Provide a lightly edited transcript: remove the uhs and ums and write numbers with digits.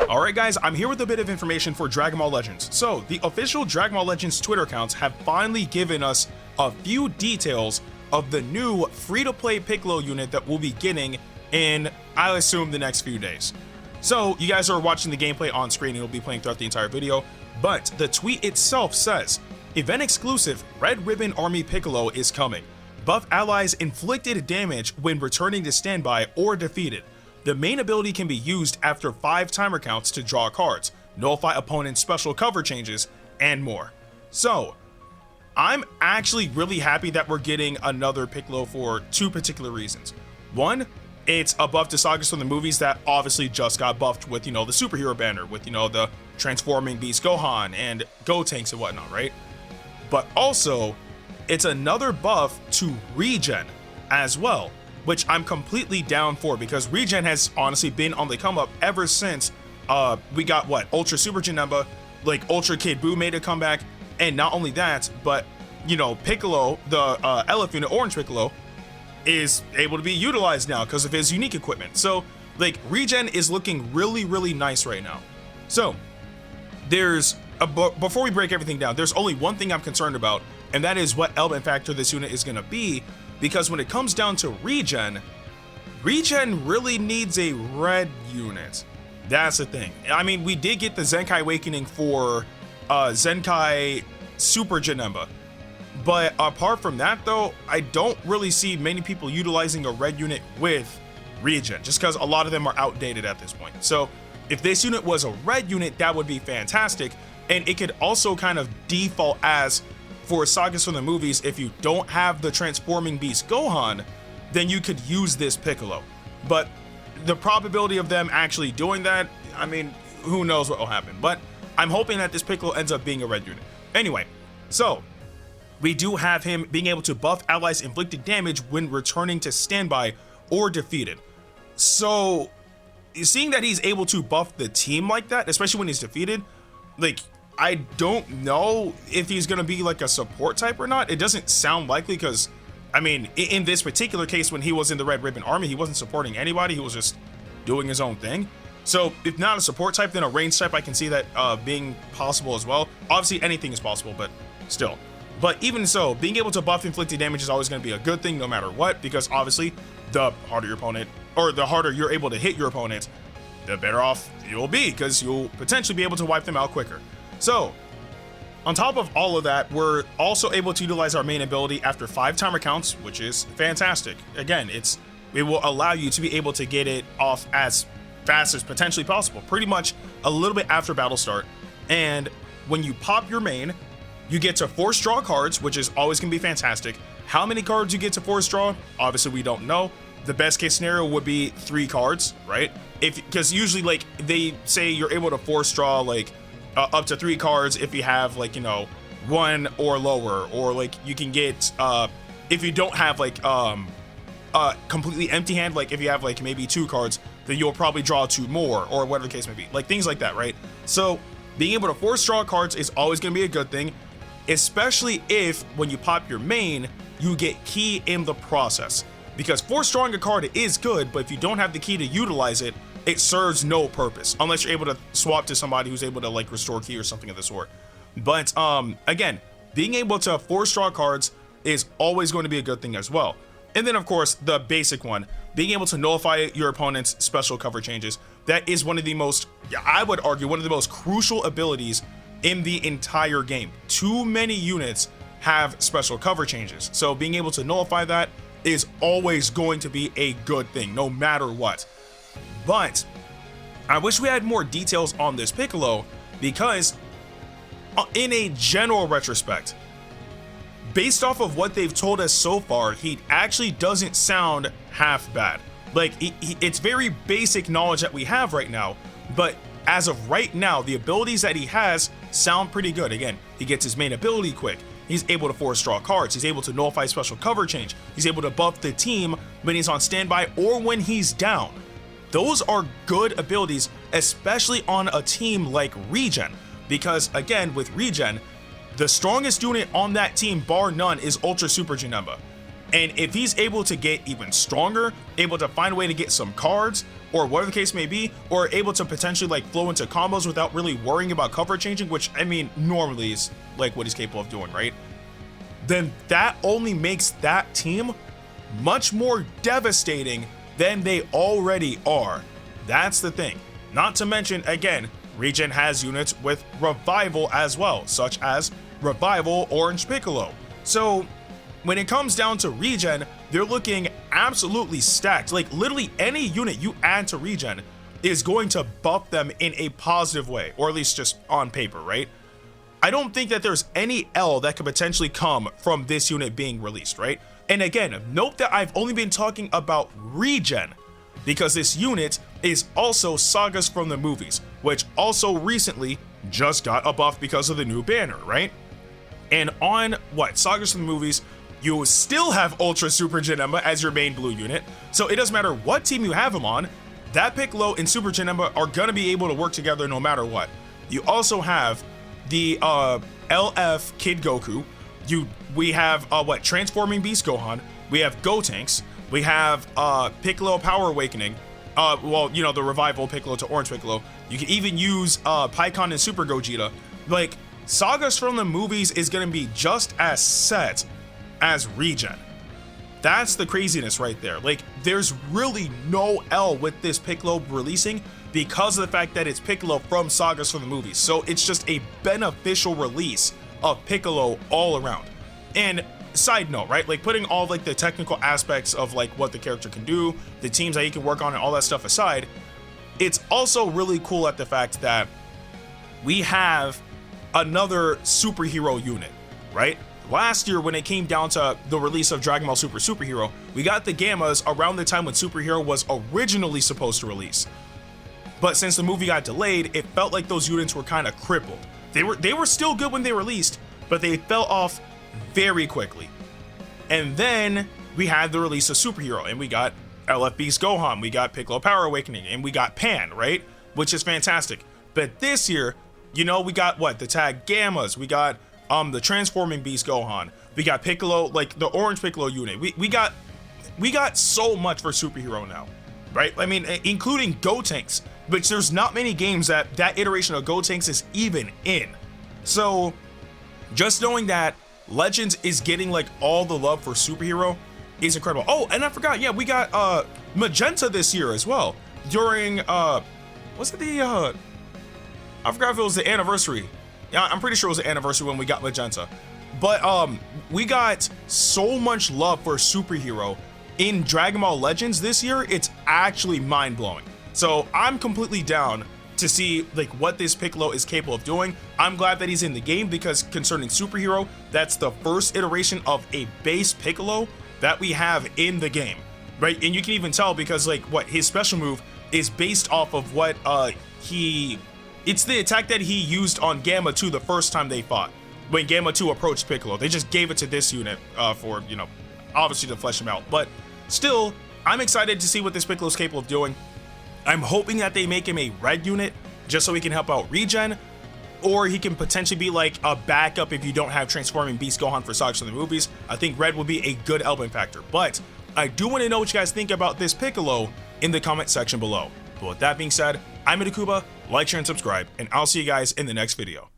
Alright guys, I'm here with a bit of information for Dragon Ball Legends. So, the official Dragon Ball Legends Twitter accounts have finally given us a few details of the new free-to-play Piccolo unit that we'll be getting in, I assume, the next few days. So, you guys are watching the gameplay on screen and you'll be playing throughout the entire video, but the tweet itself says, event exclusive Red Ribbon Army Piccolo is coming. Buff allies inflicted damage when returning to standby or defeated. The main ability can be used after 5 timer counts to draw cards, nullify opponent's special cover changes, and more. So, I'm actually really happy that we're getting another Piccolo for 2 particular reasons. One, it's a buff to sagas from the movies that obviously just got buffed with, the superhero banner, with, the transforming Beast Gohan and Gotenks and whatnot, right? But also, it's another buff to regen as well, which I'm completely down for, because regen has honestly been on the come up ever since we got Ultra Super Janemba, like Ultra Kid Buu made a comeback, and not only that, but Piccolo, the Elf unit, Orange Piccolo, is able to be utilized now because of his unique equipment. So like regen is looking really nice right now. So there's before we break everything down, there's only one thing I'm concerned about, and that is what element factor this unit is going to be. Because when it comes down to regen really needs a red unit. That's the thing. I mean, we did get the Zenkai Awakening for Zenkai Super Janemba. But apart from that though, I don't really see many people utilizing a red unit with regen, just because a lot of them are outdated at this point. So if this unit was a red unit, that would be fantastic. And it could also kind of default as, for sagas from the movies, if you don't have the transforming Beast Gohan, then you could use this Piccolo. But the probability of them actually doing that, I mean, who knows what will happen. But I'm hoping that this Piccolo ends up being a red unit. Anyway, so we do have him being able to buff allies inflicted damage when returning to standby or defeated. So seeing that he's able to buff the team like that, especially when he's defeated, like, I don't know if he's going to be like a support type or not. It doesn't sound likely, because I mean, in this particular case, when he was in the Red Ribbon Army, he wasn't supporting anybody. He was just doing his own thing. So if not a support type, then a range type, I can see that being possible as well. Obviously anything is possible, but still. But even so, being able to buff inflicted damage is always going to be a good thing no matter what, because obviously the harder your opponent, or the harder you're able to hit your opponent, the better off you'll be, because you'll potentially be able to wipe them out quicker. So, on top of all of that, we're also able to utilize our main ability after 5 timer counts, which is fantastic. Again, it will allow you to be able to get it off as fast as potentially possible, pretty much a little bit after battle start. And when you pop your main, you get to force draw cards, which is always going to be fantastic. How many cards you get to force draw, obviously we don't know. The best case scenario would be 3 cards, right? Because usually, like, they say you're able to force draw like up to 3 cards if you have, like, 1 or lower, or like you can get if you don't have like completely empty hand, like if you have like maybe 2 cards, then you'll probably draw 2 more, or whatever the case may be, like things like that, right? So being able to force draw cards is always going to be a good thing, especially if when you pop your main you get key in the process, because force drawing a card is good, but if you don't have the key to utilize it, it serves no purpose unless you're able to swap to somebody who's able to like restore key or something of the sort. But again, being able to force draw cards is always going to be a good thing as well. And then of course the basic one, being able to nullify your opponent's special cover changes. That is one of the most, I would argue, one of the most crucial abilities in the entire game. Too many units have special cover changes, so being able to nullify that is always going to be a good thing no matter what. But I wish we had more details on this Piccolo, because in a general retrospect, based off of what they've told us so far, he actually doesn't sound half bad. Like, it's very basic knowledge that we have right now, but as of right now, the abilities that he has sound pretty good. Again, he gets his main ability quick. He's able to force draw cards. He's able to nullify special cover change. He's able to buff the team when he's on standby or when he's down. Those are good abilities, especially on a team like Regen, because again, with Regen, the strongest unit on that team, bar none, is Ultra Super Janemba. And if he's able to get even stronger, able to find a way to get some cards, or whatever the case may be, or able to potentially like flow into combos without really worrying about cover changing, which I mean normally is like what he's capable of doing, right? Then that only makes that team much more devastating than they already are. That's the thing. Not to mention, again, Regen has units with Revival as well, such as Revival Orange Piccolo. So when it comes down to Regen, they're looking absolutely stacked. Like literally any unit you add to Regen is going to buff them in a positive way, or at least just on paper, right? I don't think that there's any L that could potentially come from this unit being released, right? And again, note that I've only been talking about Regen because this unit is also Sagas from the movies, which also recently just got a buff because of the new banner, right? And on Sagas from the movies, you still have Ultra Super Janemba as your main blue unit, so it doesn't matter what team you have him on, that Piccolo and Super Janemba are gonna be able to work together no matter what. You also have the LF Kid Goku. We have Transforming Beast Gohan. We have Gotenks. We have Piccolo Power Awakening. The Revival Piccolo to Orange Piccolo. You can even use Pikkon and Super Gogeta. Like, Sagas from the movies is gonna be just as set as Regen. That's the craziness right there. Like, there's really no L with this Piccolo releasing because of the fact that it's Piccolo from Sagas from the movies. So it's just a beneficial release of Piccolo all around. And side note, right, like putting all like the technical aspects of like what the character can do, the teams that he can work on and all that stuff aside, it's also really cool at the fact that we have another superhero unit, right? Last year, when it came down to the release of Dragon Ball Super Superhero, we got the Gammas around the time when Superhero was originally supposed to release. But since the movie got delayed, it felt like those units were kind of crippled. They were still good when they released, but they fell off very quickly. And then we had the release of Superhero, and we got LF Beast Gohan, we got Piccolo Power Awakening, and we got Pan, right? Which is fantastic. But this year, we got the tag Gammas, we got the Transforming Beast Gohan, we got Piccolo, like the Orange Piccolo unit. We got so much for Superhero now, right? I mean, including Gotenks, which there's not many games that iteration of Gotenks is even in. So just knowing that Legends is getting like all the love for Superhero is incredible. Oh, and I forgot, yeah, we got Magenta this year as well. During was it the I forgot if it was the anniversary. Yeah, I'm pretty sure it was the anniversary when we got Magenta. But we got so much love for Superhero in Dragon Ball Legends this year, it's actually mind-blowing. So I'm completely down to see like what this Piccolo is capable of doing. I'm glad that he's in the game because concerning Superhero, that's the first iteration of a base Piccolo that we have in the game, right? And you can even tell because like his special move is based off of what it's the attack that he used on Gamma 2 the first time they fought. When Gamma 2 approached Piccolo, they just gave it to this unit for, obviously to flesh him out. But still, I'm excited to see what this Piccolo is capable of doing. I'm hoping that they make him a red unit just so he can help out Regen, or he can potentially be like a backup if you don't have Transforming Beast Gohan for Sagas from the movies. I think red will be a good helping factor. But I do want to know what you guys think about this Piccolo in the comment section below. But with that being said, I'm Ndukauba, like, share, and subscribe, and I'll see you guys in the next video.